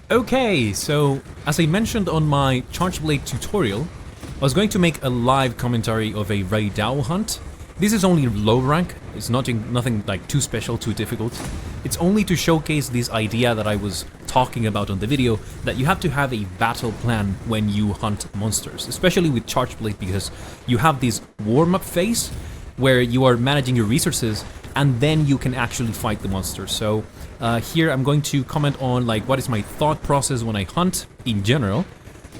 Okay, so as I mentioned on my Charge Blade tutorial, I was going to make a live commentary of a Rey Dau hunt. This is only low rank, it's nothing like too special, too difficult. It's only to showcase this idea that I was talking about on the video, that you have to have a battle plan when you hunt monsters, especially with Charge Blade, because you have this warm-up phase where you are managing your resources and then you can actually fight the monsters. So here I'm going to comment on like what is my thought process when I hunt in general,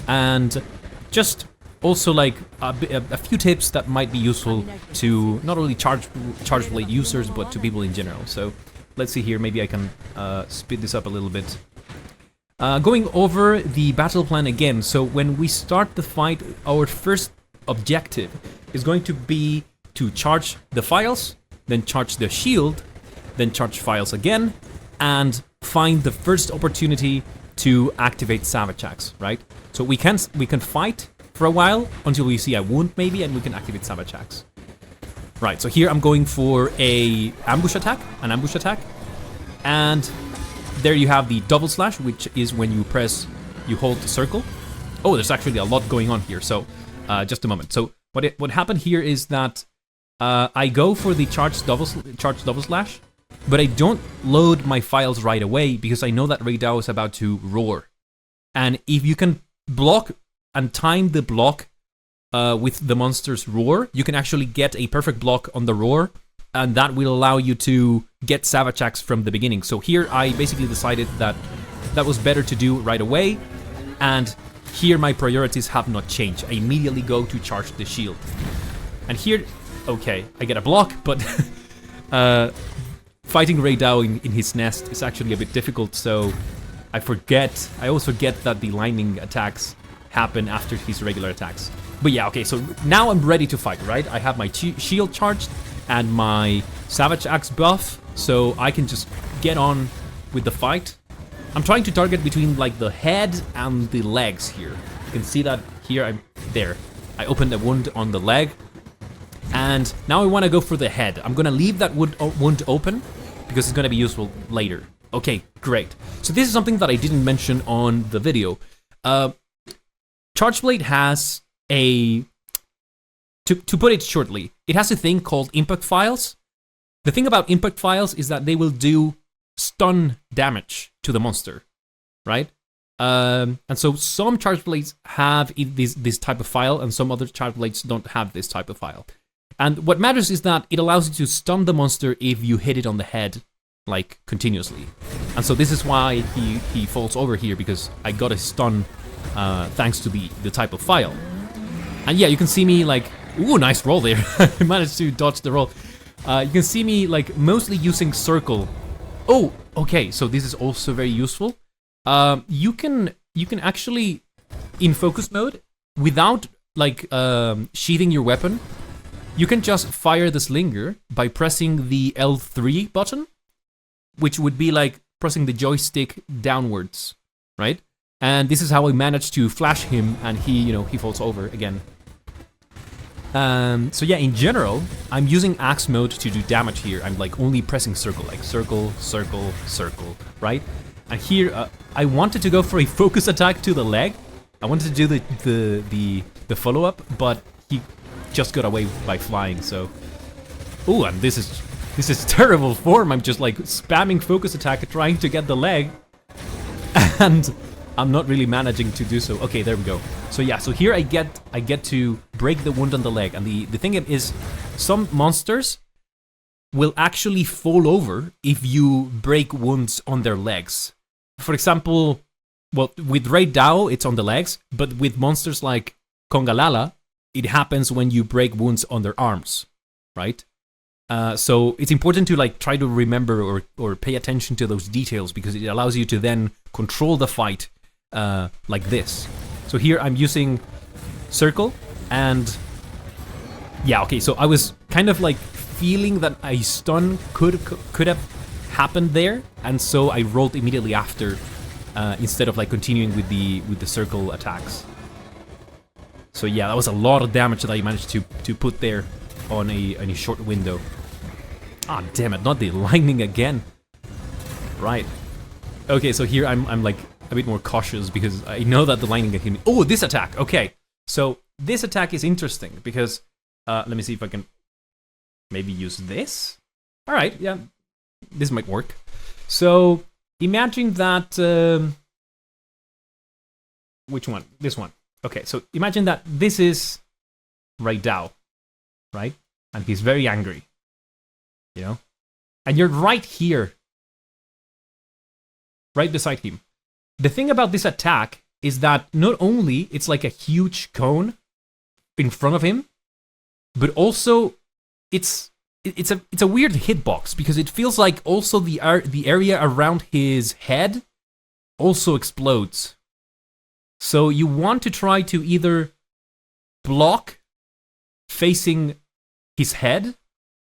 and just also like a few tips that might be useful to not only Charge Blade users but to people in general. So let's see here, maybe I can speed this up a little bit. Going over the battle plan again, so when we start the fight, our first objective is going to be to charge the files, then charge the shield, then charge files again, and find the first opportunity to activate Savage Axe, right? So we can fight for a while until we see a wound maybe, and we can activate Savage Axe. Right, so here I'm going for an ambush attack, and there you have the double slash, which is when you hold the circle. Oh, there's actually a lot going on here, so just a moment. So what happened here is that I go for the charge double slash, but I don't load my files right away because I know that Rey Dau is about to roar. And if you can block and time the block with the monster's roar, you can actually get a perfect block on the roar, and that will allow you to get Savage Axe from the beginning. So here I basically decided that that was better to do right away, and here my priorities have not changed. I immediately go to charge the shield. And here, okay, I get a block, but fighting Rey Dau in his nest is actually a bit difficult, so I always forget that the lightning attacks happen after his regular attacks. But yeah, okay, so now I'm ready to fight, right? I have my shield charged and my Savage Axe buff, so I can just get on with the fight. I'm trying to target between like the head and the legs here. You can see that here, I'm there. I opened a wound on the leg, and now I want to go for the head. I'm gonna leave that wound open because it's gonna be useful later. Okay, great. So this is something that I didn't mention on the video. Charge Blade has to put it shortly, it has a thing called impact files. The thing about impact files is that they will do stun damage to the monster, right? And so some Charge Blades have this type of file, and some other Charge Blades don't have this type of file. And what matters is that it allows you to stun the monster if you hit it on the head, like, continuously. And so this is why he falls over here, because I got a stun thanks to the type of file. And yeah, you can see me like, ooh, nice roll there. I managed to dodge the roll. You can see me like mostly using circle. Oh, okay, so this is also very useful. You can actually, in focus mode, without like sheathing your weapon, you can just fire the slinger by pressing the L3 button, which would be like pressing the joystick downwards, right? And this is how I managed to flash him, and he falls over again. So yeah, in general, I'm using axe mode to do damage here. I'm like only pressing circle, like circle, circle, circle, right? And here, I wanted to go for a focus attack to the leg. I wanted to do the follow-up, but he just got away by flying, so... Ooh, and this is terrible form. I'm just like spamming focus attack, trying to get the leg, and I'm not really managing to do so. Okay, there we go. So yeah, so here I get to break the wound on the leg, and the thing is, some monsters will actually fall over if you break wounds on their legs. For example, well, with Rey Dau, it's on the legs, but with monsters like Congalala, it happens when you break wounds on their arms, right? So it's important to like try to remember or pay attention to those details, because it allows you to then control the fight like this. So here I'm using circle, and yeah, okay, so I was kind of like feeling that a stun could have happened there, and so I rolled immediately after instead of like continuing with the circle attacks. So yeah, that was a lot of damage that I managed to put there on a short window. Ah, damn it, not the lightning again. Right. Okay, so here I'm like a bit more cautious because I know that the lightning can hit me. Oh, this attack. Okay, so this attack is interesting because let me see if I can maybe use this. All right, yeah, this might work. So imagine that. Which one? This one. Okay, so imagine that this is Rey Dau, right? And he's very angry, you know? And you're right here, right beside him. The thing about this attack is that not only it's like a huge cone in front of him, but also it's a weird hitbox because it feels like also the area around his head also explodes. So you want to try to either block facing his head,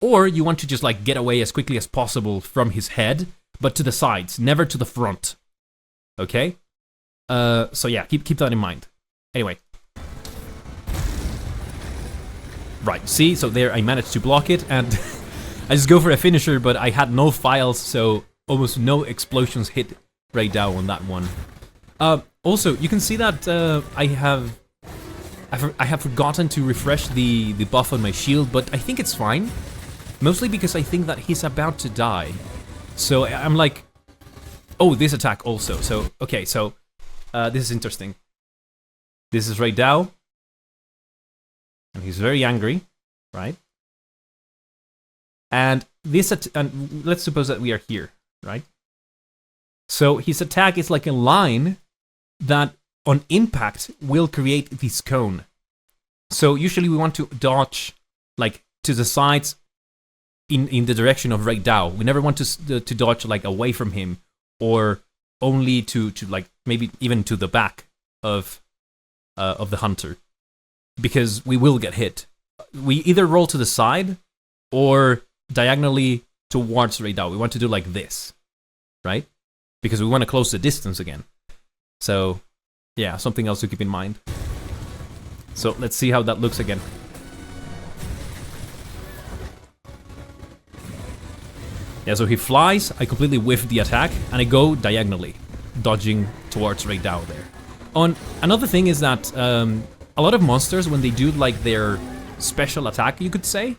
or you want to just like get away as quickly as possible from his head, but to the sides, never to the front. Okay? So yeah, keep that in mind. Anyway. Right, see, so there I managed to block it, and I just go for a finisher, but I had no files, so almost no explosions hit Rey Dau on that one. Also, you can see that I have forgotten to refresh the buff on my shield, but I think it's fine. Mostly because I think that he's about to die. So I'm like, oh, this attack also. So, okay, so this is interesting. This is Rey Dau. And he's very angry, right? And and let's suppose that we are here, right? So his attack is like a line that on impact will create this cone. So usually we want to dodge like to the sides in the direction of Rey Dau. We never want to dodge like away from him or only to like maybe even to the back of the hunter, because we will get hit. We either roll to the side or diagonally towards Rey Dau. We want to do like this, right? Because we want to close the distance again. So, yeah, something else to keep in mind. So, let's see how that looks again. Yeah, so he flies, I completely whiff the attack, and I go diagonally, dodging towards Rey Dau there. Another thing is that a lot of monsters, when they do like their special attack, you could say,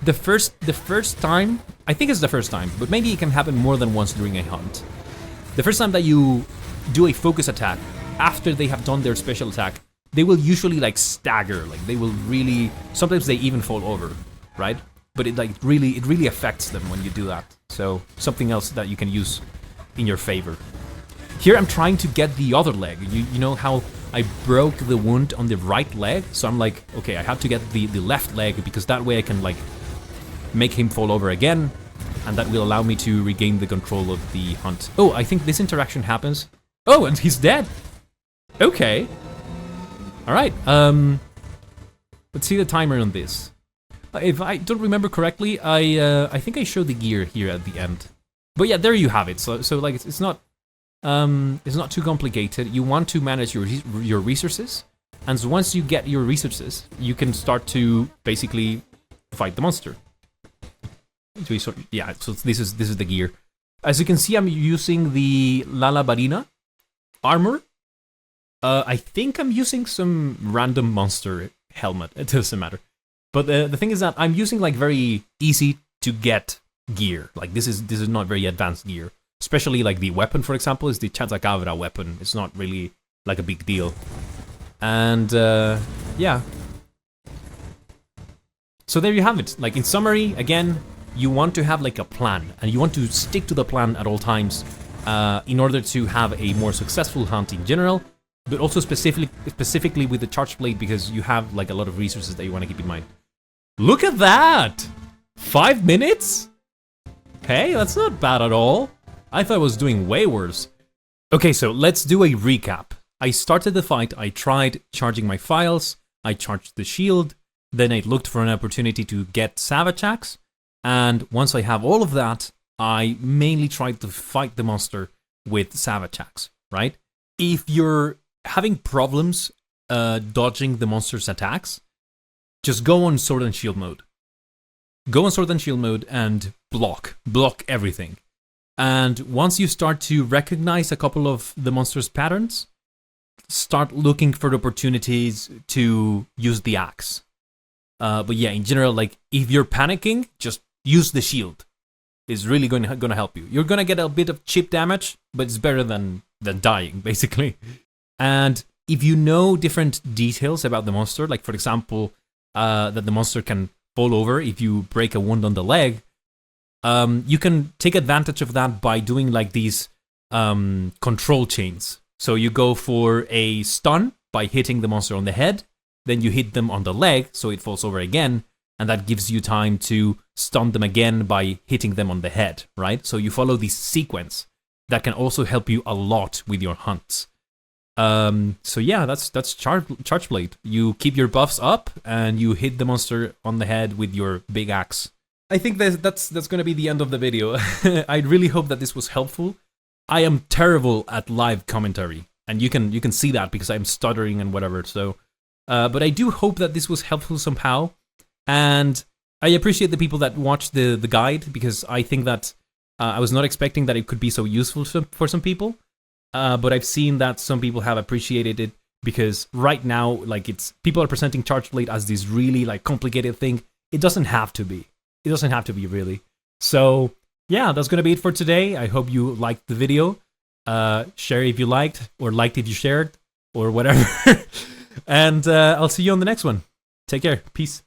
the first time, I think it's the first time, but maybe it can happen more than once during a hunt. The first time that you do a focus attack, after they have done their special attack, they will usually like stagger, like they will really, sometimes they even fall over, right? But it really affects them when you do that. So something else that you can use in your favor. Here I'm trying to get the other leg. You know how I broke the wound on the right leg? So I'm like, okay, I have to get the left leg because that way I can like make him fall over again, and that will allow me to regain the control of the hunt. Oh, I think this interaction happens. Oh, and he's dead. Okay. All right. Let's see the timer on this. If I don't remember correctly, I think I showed the gear here at the end. But yeah, there you have it. So like it's not too complicated. You want to manage your resources, and so once you get your resources, you can start to basically fight the monster. Yeah, so this is the gear. As you can see, I'm using the Lalabarina armor. I think I'm using some random monster helmet. It doesn't matter. But the thing is that I'm using like very easy to get gear. Like this is not very advanced gear. Especially like the weapon, for example, is the Chatacabra weapon. It's not really like a big deal. And yeah. So there you have it. Like in summary, again, you want to have like a plan, and you want to stick to the plan at all times in order to have a more successful hunt in general, but also specifically with the charge blade, because you have like a lot of resources that you want to keep in mind. Look at that! 5 minutes? Hey, that's not bad at all. I thought I was doing way worse. Okay, so let's do a recap. I started the fight, I tried charging my files, I charged the shield, then I looked for an opportunity to get Savage Axe, and once I have all of that, I mainly tried to fight the monster with Savage Axe, right? If you're having problems dodging the monster's attacks, just go on Sword and Shield mode. Go on Sword and Shield mode and block everything. And once you start to recognize a couple of the monster's patterns, start looking for opportunities to use the axe. But yeah, in general, like if you're panicking, just use the shield. It's really going to help you. You're going to get a bit of chip damage, but it's better than dying, basically. And if you know different details about the monster, like for example, that the monster can fall over if you break a wound on the leg, you can take advantage of that by doing like these control chains. So you go for a stun by hitting the monster on the head, then you hit them on the leg so it falls over again, and that gives you time to stun them again by hitting them on the head, right? So you follow this sequence that can also help you a lot with your hunts. So yeah, that's Charge Blade. You keep your buffs up and you hit the monster on the head with your big axe. I think that's going to be the end of the video. I really hope that this was helpful. I am terrible at live commentary, and you can see that because I'm stuttering and whatever. So, but I do hope that this was helpful somehow, and I appreciate the people that watched the guide, because I think that I was not expecting that it could be so useful for some people. But I've seen that some people have appreciated it, because right now, like, people are presenting Charge Blade as this really like complicated thing. It doesn't have to be. It doesn't have to be, really. So yeah, that's gonna be it for today. I hope you liked the video. Share if you liked, or liked if you shared, or whatever. And I'll see you on the next one. Take care. Peace.